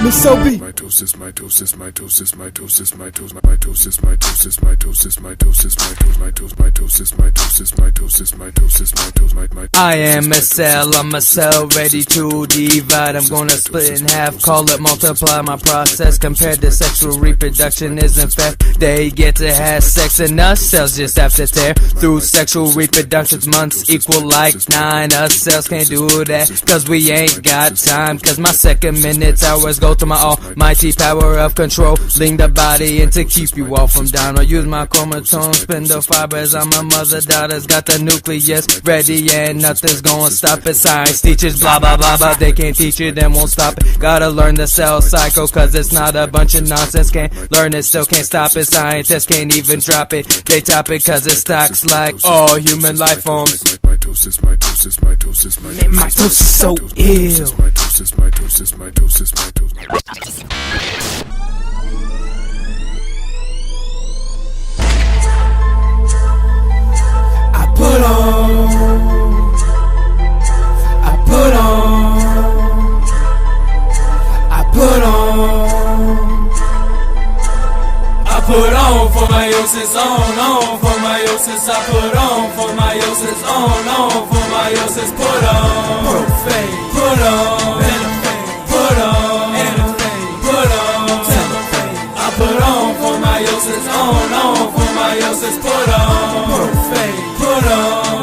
Miss Sophie. Mitosis, mitosis, mitosis, mitosis, mitosis, mitosis, mitosis, mitosis, mitosis, mitosis, mitosis, mitosis, mitosis, mitosis. I am a cell, I'm a cell ready to divide. I'm gonna split in half, call it multiply. My process compared to sexual reproduction isn't fair. They get to have sex and us cells just have to tear through sexual reproduction's months equal like 9. Us cells can't do that, cause we ain't got time. Cause my second minutes, hours go to my almighty power of controlling the body and to keep you all from down. I use my chromosomes, spindle fibers on my mother daughters. Got the nucleus ready and nothing's gonna stop it. Science teachers blah blah blah blah, they can't teach it and won't stop it. Gotta learn the cell cycle cause it's not a bunch of nonsense. Can't learn it, still can't stop it. Scientists can't even drop it, they top it cause it stocks like all human life forms. Mitosis, mitosis, mitosis, mitosis, Mitosis so ill. mitosis, mitosis, mitosis, mitosis. I put on, I put on, I put on, I put on for meiosis, on for meiosis. I put on for meiosis, on for meiosis. Put on, profane, put on, benefane, put on, anafane, put on, cellophane. I put on for meiosis, on for meiosis. Put on, profane, put on.